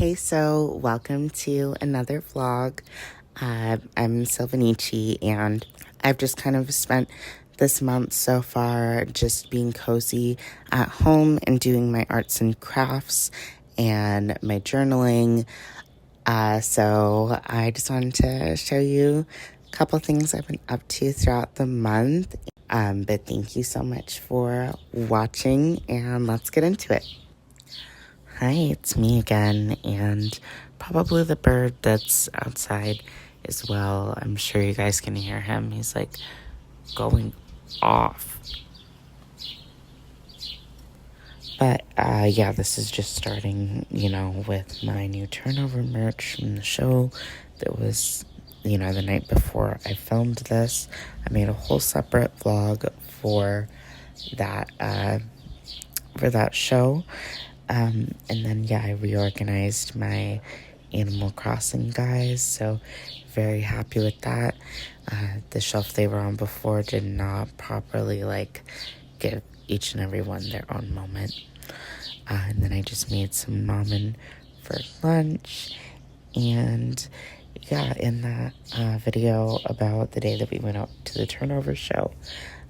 Hey, so welcome to another vlog. I'm Silvanici, and I've just kind of spent this month so far just being cozy at home and doing my arts and crafts and my journaling. So I just wanted to show you a couple things I've been up to throughout the month. But thank you so much for watching, and let's get into it. Hi, it's me again, and probably the bird that's outside as well. I'm sure you guys can hear him. He's like going off. But yeah, this is just starting, with my new turnover merch from the show that was, the night before I filmed this. I made a whole separate vlog for that show. And then, yeah, I reorganized my Animal Crossing guys, so very happy with that. The shelf they were on before did not properly, give each and every one their own moment. And then I just made some ramen for lunch. And, yeah, in that video about the day that we went out to the turnover show,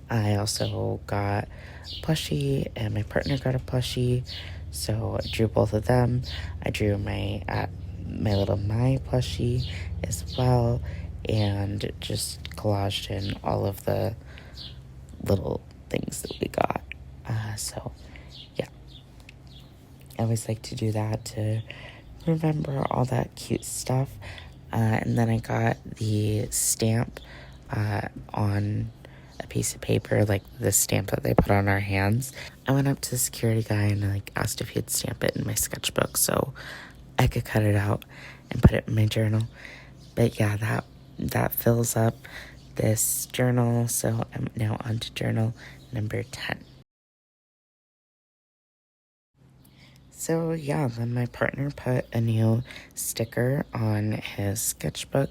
I also got a plushie, and my partner got a plushie. So I drew both of them. I drew my little My plushie as well, and just collaged in all of the little things that we got. So yeah, I always like to do that to remember all that cute stuff. And then I got the stamp on a piece of paper, like the stamp that they put on our hands. I went up to the security guy and asked if he'd stamp it in my sketchbook so I could cut it out and put it in my journal. But yeah, that fills up this journal, so I'm now on to journal number 10. So yeah, then my partner put a new sticker on his sketchbook,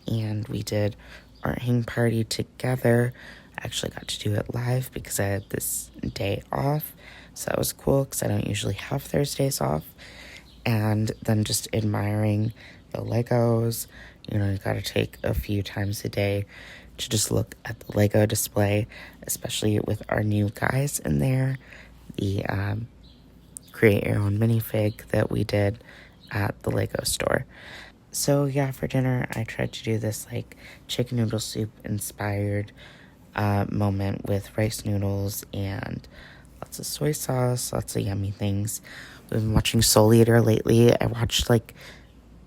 and we did art hang party together. I actually got to do it live because I had this day off, so that was cool because I don't usually have Thursdays off. And then just admiring the Legos. You got to take a few times a day to just look at the Lego display, especially with our new guys in there. The create your own minifig that we did at the Lego store. So yeah, for dinner, I tried to do this chicken noodle soup inspired moment with rice noodles and lots of soy sauce, lots of yummy things. We've been watching Soul Eater lately. I watched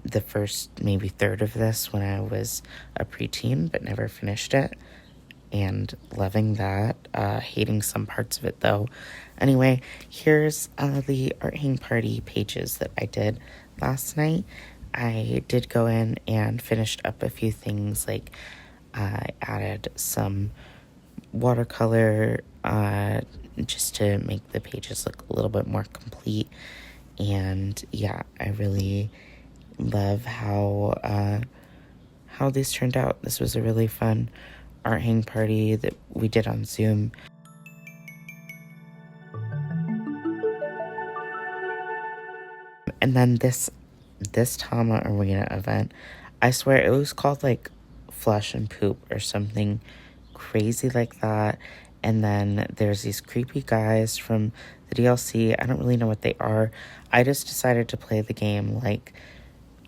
the first maybe third of this when I was a preteen, but never finished it. And loving that, hating some parts of it though. Anyway, here's the art hang party pages that I did last night. I did go in and finished up a few things, I added some watercolor just to make the pages look a little bit more complete. And yeah, I really love how these turned out. This was a really fun art hang party that we did on Zoom. And then this Tama Arena event, I swear it was called Flush and Poop or something crazy like that. And then there's these creepy guys from the DLC. I don't really know what they are. I just decided to play the game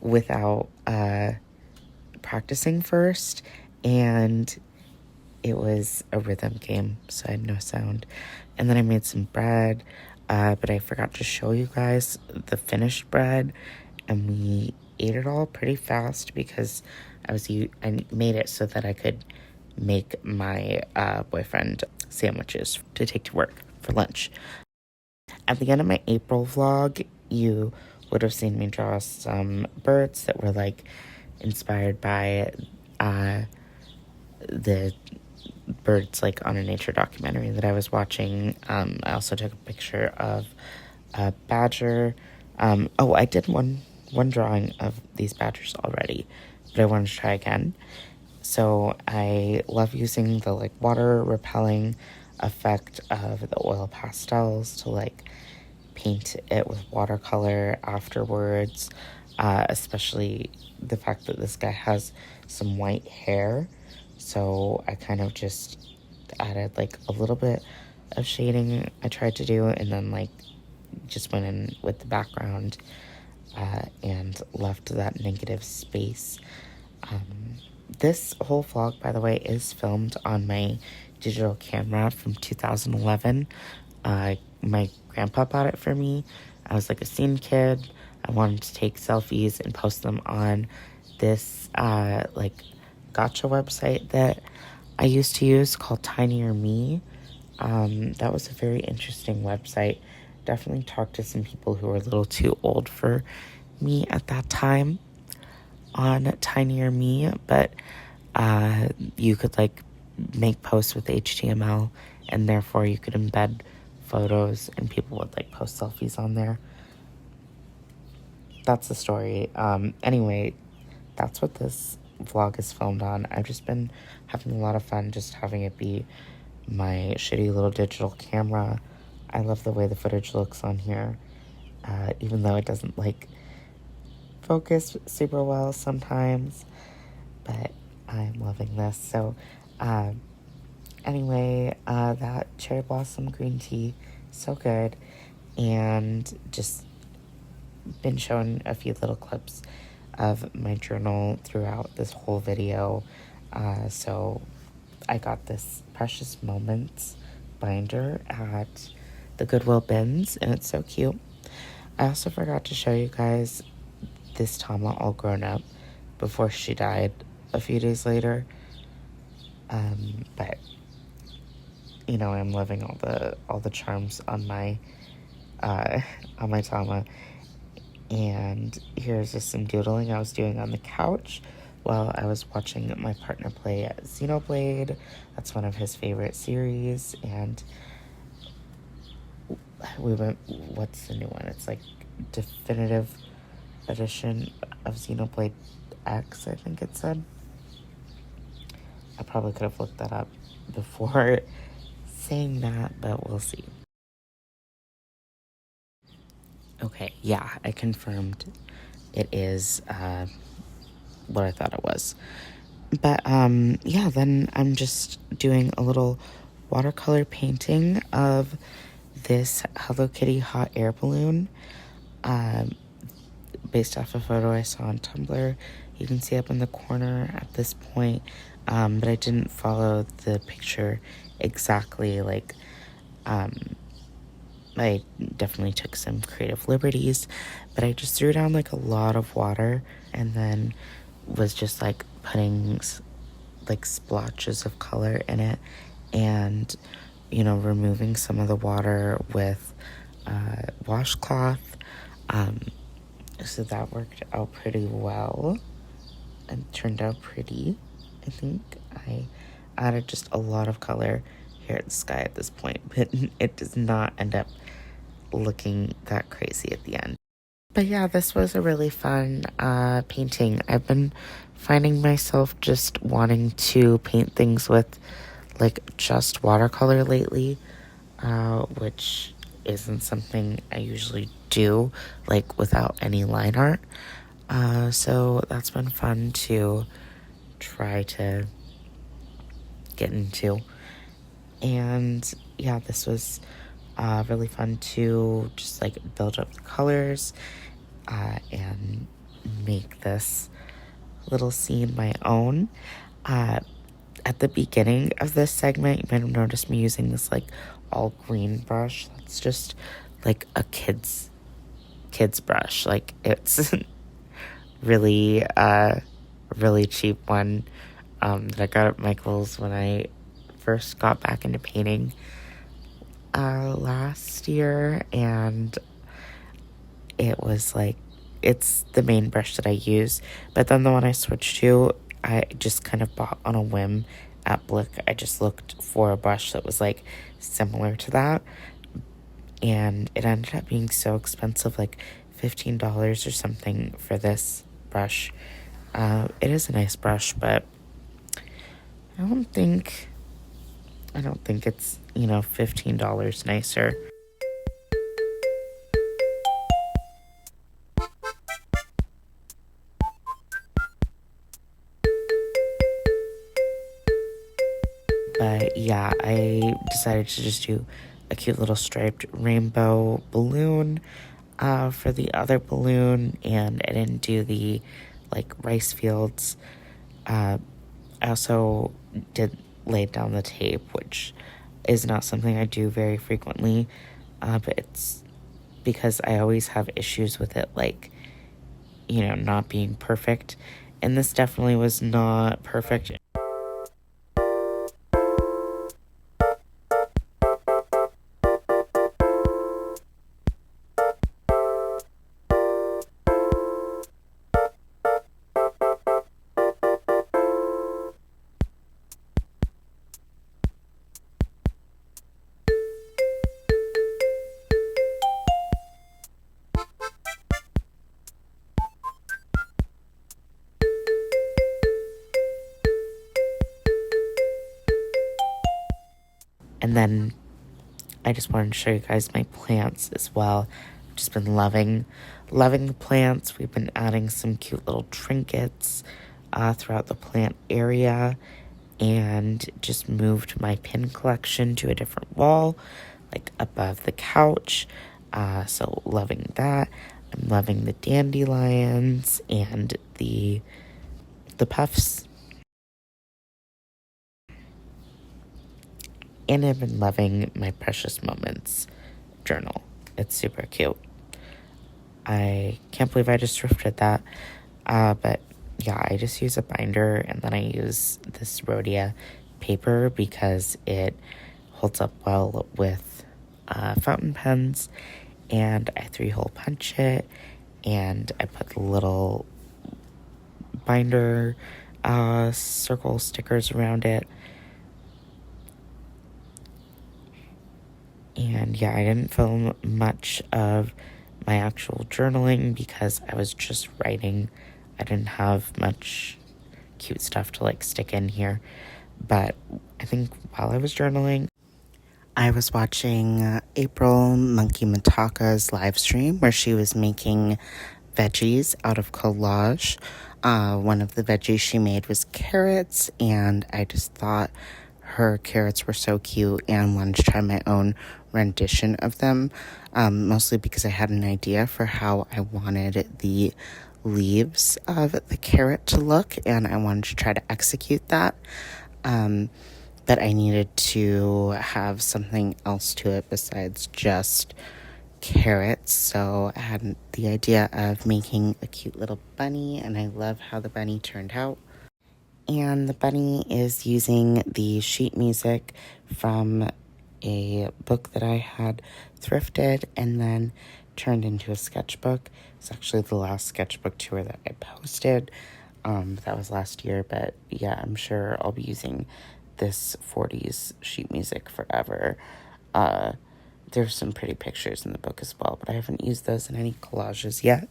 without practicing first, and it was a rhythm game, so I had no sound. And then I made some bread, but I forgot to show you guys the finished bread, and we ate it all pretty fast because I made it so that I could make my boyfriend sandwiches to take to work for lunch. At the end of my April vlog, you would have seen me draw some birds that were inspired by the birds on a nature documentary that I was watching. I also took a picture of a badger. I did one drawing of these badgers already, but I wanted to try again. So I love using the water repelling effect of the oil pastels to paint it with watercolor afterwards, especially the fact that this guy has some white hair. So I kind of just added like a little bit of shading I tried to do, and then like just went in with the background and left that negative space. This whole vlog, by the way, is filmed on my digital camera from 2011. My grandpa bought it for me. I was like a scene kid. I wanted to take selfies and post them on this like gotcha website that I used to use called Tinier Me. That was a very interesting website. Definitely talked to some people who were a little too old for me at that time on Tinier Me, but you could like make posts with HTML, and therefore you could embed photos and people would like post selfies on there. That's the story. Anyway, that's what this vlog is filmed on. I've just been having a lot of fun just having it be my shitty little digital camera. I love the way the footage looks on here, even though it doesn't like focus super well sometimes, but I'm loving this. So anyway, that cherry blossom green tea, so good. And just been showing a few little clips of my journal throughout this whole video. So I got this Precious Moments binder at the Goodwill bins, and it's so cute. I also forgot to show you guys this Tama all grown up before she died a few days later. But you know, I'm loving all the charms on my Tama. And here's just some doodling I was doing on the couch while I was watching my partner play Xenoblade. That's one of his favorite series, and we went, what's the new one? It's like definitive edition of Xenoblade X, I think it said. I probably could have looked that up before saying that, but we'll see. Okay, yeah, I confirmed it is what I thought it was. But yeah, then I'm just doing a little watercolor painting of this Hello Kitty hot air balloon, based off a photo I saw on Tumblr. You can see up in the corner at this point, but I didn't follow the picture exactly. Like, I definitely took some creative liberties, but I just threw down like a lot of water and then was just like putting like splotches of color in it, and you know, removing some of the water with washcloth. So that worked out pretty well and turned out pretty. I think I added just a lot of color here at the sky at this point, but it does not end up looking that crazy at the end. But yeah, this was a really fun painting. I've been finding myself just wanting to paint things with like just watercolor lately, which isn't something I usually do, like without any line art. So that's been fun to try to get into. And yeah, this was really fun to just like build up the colors and make this little scene my own. At the beginning of this segment, you might have noticed me using this like all green brush. That's just like a kid's brush. Like, it's really really cheap one that I got at Michael's when I first got back into painting last year, and it was like, it's the main brush that I use. But then the one I switched to, I just kind of bought on a whim at Blick. I just looked for a brush that was like similar to that, and it ended up being so expensive, like $15 or something for this brush. It is a nice brush, but I don't think it's, you know, $15 nicer. But yeah, I decided to just do a cute little striped rainbow balloon for the other balloon, and I didn't do the like rice fields. I also did lay down the tape, which is not something I do very frequently, but it's because I always have issues with it, like, not being perfect. And this definitely was not perfect. And then I just wanted to show you guys my plants as well. I've just been loving the plants. We've been adding some cute little trinkets throughout the plant area, and just moved my pin collection to a different wall, like above the couch. So loving that. I'm loving the dandelions and the puffs. And I've been loving my Precious Moments journal. It's super cute. I can't believe I just thrifted that. But yeah, I just use a binder, and then I use this Rhodia paper because it holds up well with fountain pens. And I 3-hole punch it, and I put the little binder circle stickers around it. And yeah, I didn't film much of my actual journaling because I was just writing. I didn't have much cute stuff to like stick in here. But I think while I was journaling, I was watching April Monkey Mataka's live stream where she was making veggies out of collage. One of the veggies she made was carrots, and I just thought her carrots were so cute and wanted to try my own rendition of them, mostly because I had an idea for how I wanted the leaves of the carrot to look, and I wanted to try to execute that. But I needed to have something else to it besides just carrots, so I had the idea of making a cute little bunny, and I love how the bunny turned out. And the bunny is using the sheet music from a book that I had thrifted and then turned into a sketchbook. It's actually the last sketchbook tour that I posted. That was last year, but yeah, I'm sure I'll be using this 40s sheet music forever. There's some pretty pictures in the book as well, but I haven't used those in any collages yet.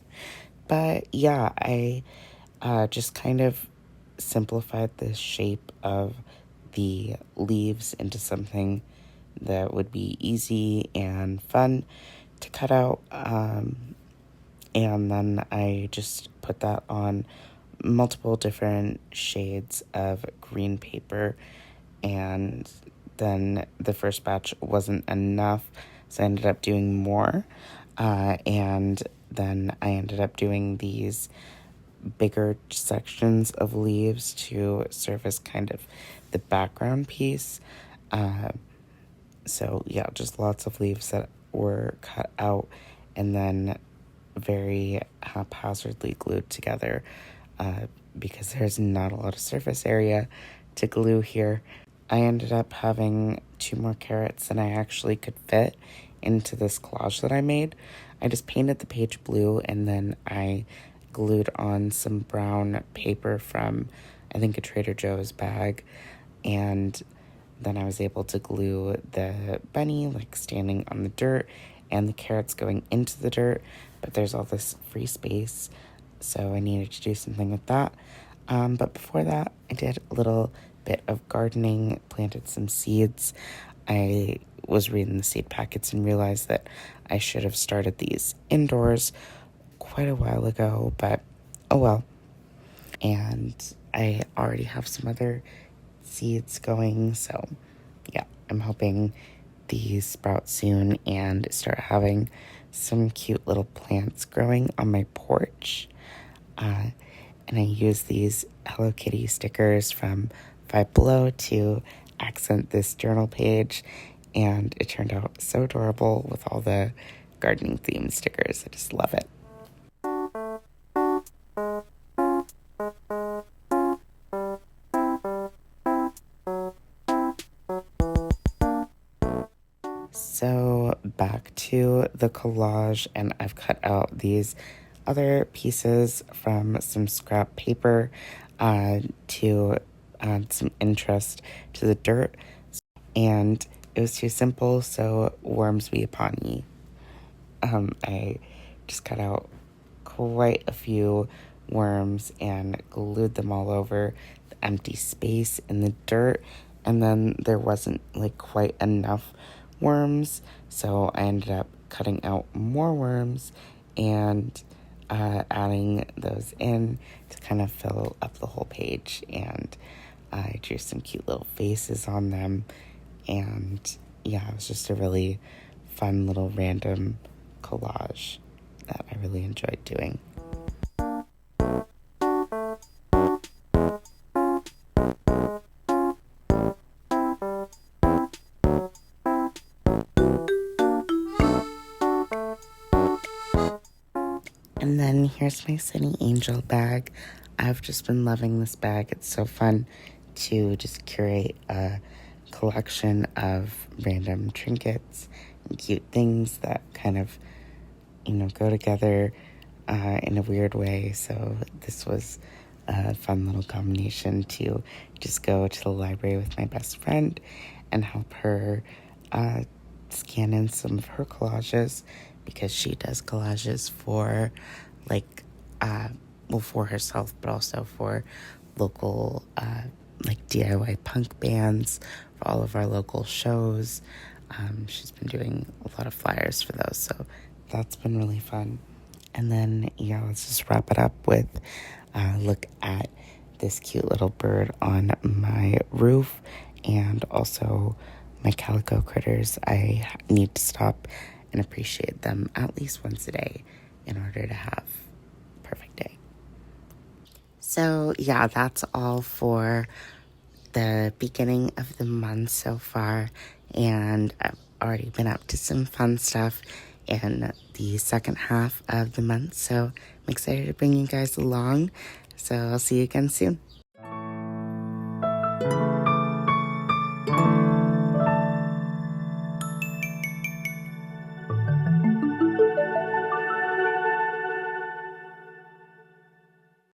But yeah, I just kind of simplified the shape of the leaves into something that would be easy and fun to cut out. And then I just put that on multiple different shades of green paper, and then the first batch wasn't enough, so I ended up doing more, and then I ended up doing these bigger sections of leaves to serve as kind of the background piece. So yeah, just lots of leaves that were cut out and then very haphazardly glued together, because there's not a lot of surface area to glue here. I ended up having 2 more carrots than I actually could fit into this collage that I made. I just painted the page blue, and then I glued on some brown paper from, I think, a Trader Joe's bag, and then I was able to glue the bunny like standing on the dirt and the carrots going into the dirt, but there's all this free space, so I needed to do something with that. But before that, I did a little bit of gardening, planted some seeds. I was reading the seed packets and realized that I should have started these indoors quite a while ago, but oh well. And I already have some other seeds going, so I'm hoping these sprout soon and start having some cute little plants growing on my porch. And I use these Hello Kitty stickers from Five Below to accent this journal page, and it turned out so adorable with all the gardening theme stickers. I just love it. So back to the collage, and I've cut out these other pieces from some scrap paper to add some interest to the dirt, and it was too simple, so worms be upon ye. I just cut out quite a few worms and glued them all over the empty space in the dirt, and then there wasn't like quite enough worms, so I ended up cutting out more worms and adding those in to kind of fill up the whole page. And I drew some cute little faces on them, and yeah, it was just a really fun little random collage that I really enjoyed doing. And then here's my Sunny Angel bag. I've just been loving this bag. It's so fun to just curate a collection of random trinkets and cute things that kind of, go together in a weird way. So this was a fun little combination to just go to the library with my best friend and help her scan in some of her collages, because she does collages for for herself, but also for local DIY punk bands, for all of our local shows. She's been doing a lot of flyers for those, so that's been really fun. And then, let's just wrap it up with a look at this cute little bird on my roof, and also my calico critters. I need to stop and appreciate them at least once a day in order to have a perfect day. So that's all for the beginning of the month so far, and I've already been up to some fun stuff in the second half of the month, so I'm excited to bring you guys along. So I'll see you again soon.